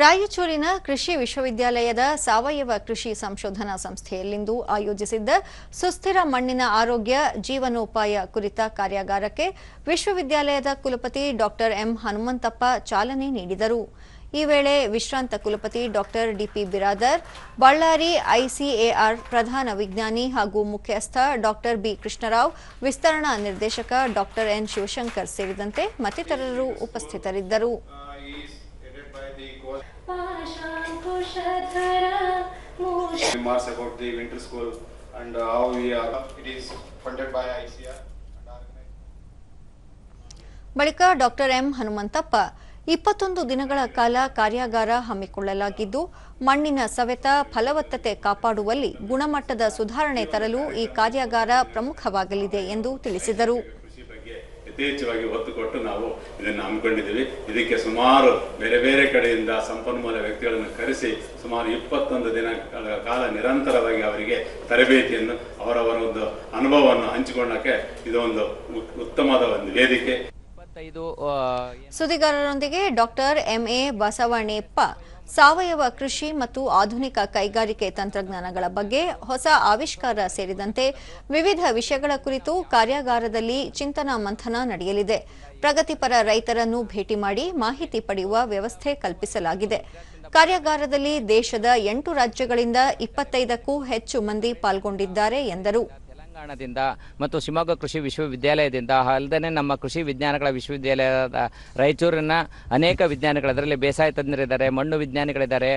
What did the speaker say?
ರಾಯಚೂರಿನ ಕೃಷಿ ವಿಶ್ವವಿದ್ಯಾಲಯದ ಸಾವಯವ ಕೃಷಿ ಸಂಶೋಧನಾ ಸಂಸ್ಥೆಯಲ್ಲಿಂದು ಆಯೋಜಿಸಿದ್ದ ಸುಸ್ಥಿರ ಮಣ್ಣಿನ ಆರೋಗ್ಯ ಜೀವನೋಪಾಯ ಕುರಿತ ಕಾರ್ಯಾಗಾರಕ್ಕೆ ವಿಶ್ವವಿದ್ಯಾಲಯದ ಕುಲಪತಿ ಡಾ ಎಂ ಹನುಮಂತಪ್ಪ ಚಾಲನೆ ನೀಡಿದರು. ಈ ವೇಳೆ ವಿಶ್ರಾಂತ ಕುಲಪತಿ ಡಾ ಡಿಪಿ ಬಿರಾದರ್, ಬಳ್ಳಾರಿ ಐಸಿಎಆರ್ ಪ್ರಧಾನ ವಿಜ್ಞಾನಿ ಹಾಗೂ ಮುಖ್ಯಸ್ಥ ಡಾ ಬಿ ಕೃಷ್ಣರಾವ್, ವಿಸ್ತರಣಾ ನಿರ್ದೇಶಕ ಡಾ ಎನ್ ಶಿವಶಂಕರ್ ಸೇರಿದಂತೆ ಮತ್ತಿತರರು ಉಪಸ್ಥಿತರಿದ್ದರು. Remarks about the winter school and how it is funded by ICR and organized. ಬಳಿಕ ಡಾ ಎಂ ಹನುಮಂತಪ್ಪ 21 ದಿನಗಳ ಕಾಲ ಕಾರ್ಯಾಗಾರ ಹಮ್ಮಿಕೊಳ್ಳಲಾಗಿದ್ದು, ಮಣ್ಣಿನ ಸವೆತ ಫಲವತ್ತತೆ ಕಾಪಾಡುವಲ್ಲಿ ಗುಣಮಟ್ಟದ ಸುಧಾರಣೆ ತರಲು ಈ ಕಾರ್ಯಾಗಾರ ಪ್ರಮುಖವಾಗಲಿದೆ ಎಂದು ತಿಳಿಸಿದರು. ಯಥೇಚ್ಛವಾಗಿ ಒತ್ತು ಕೊಟ್ಟು ನಾವು ಇದನ್ನು ಹಮ್ಮಿಕೊಂಡಿದ್ದೀವಿ. ಇದಕ್ಕೆ ಸುಮಾರು ಬೇರೆ ಬೇರೆ ಕಡೆಯಿಂದ ಸಂಪನ್ಮೂಲ ವ್ಯಕ್ತಿಗಳನ್ನು ಕರೆಸಿ ಸುಮಾರು 21 ದಿನಗಳ ಕಾಲ ನಿರಂತರವಾಗಿ ಅವರಿಗೆ ತರಬೇತಿಯನ್ನು ಅವರವರ ಒಂದು ಅನುಭವವನ್ನು ಹಂಚಿಕೊಳ್ಳಕ್ಕೆ ಇದೊಂದು ಉತ್ತಮವಾದ ಒಂದು ವೇದಿಕೆ. ಸುದ್ದಿಗಾರರೊಂದಿಗೆ ಡಾ ಎಂಎ ಬಸವಣ್ಣಪ್ಪ ಸಾವಯವ ಕೃಷಿ ಮತ್ತು ಆಧುನಿಕ ಕೈಗಾರಿಕೆ ತಂತ್ರಜ್ಞಾನಗಳ ಬಗ್ಗೆ ಹೊಸ ಆವಿಷ್ಕಾರ ಸೇರಿದಂತೆ ವಿವಿಧ ವಿಷಯಗಳ ಕುರಿತು ಕಾರ್ಯಾಗಾರದಲ್ಲಿ ಚಿಂತನಾ ಮಂಥನ ನಡೆಯಲಿದೆ. ಪ್ರಗತಿಪರ ರೈತರನ್ನು ಭೇಟಿ ಮಾಡಿ ಮಾಹಿತಿ ಪಡೆಯುವ ವ್ಯವಸ್ಥೆ ಕಲ್ಪಿಸಲಾಗಿದೆ. ಕಾರ್ಯಾಗಾರದಲ್ಲಿ ದೇಶದ 8 ರಾಜ್ಯಗಳಿಂದ 25ಕ್ಕೂ ಹೆಚ್ಚು ಮಂದಿ ಪಾಲ್ಗೊಂಡಿದ್ದಾರೆ ಎಂದರು. ತೆಲಂಗಾಣದಿಂದ ಮತ್ತು ಶಿವಮೊಗ್ಗ ಕೃಷಿ ವಿಶ್ವವಿದ್ಯಾಲಯದಿಂದ ಅಲ್ಲದೆ ನಮ್ಮ ಕೃಷಿ ವಿಜ್ಞಾನಗಳ ವಿಶ್ವವಿದ್ಯಾಲಯದ ರಾಯಚೂರಿನ ಅನೇಕ ವಿಜ್ಞಾನಿಗಳು, ಅದರಲ್ಲಿ ಬೇಸಾಯ ತಜ್ಞರಿದ್ದಾರೆ, ಮಣ್ಣು ವಿಜ್ಞಾನಿಗಳಿದ್ದಾರೆ.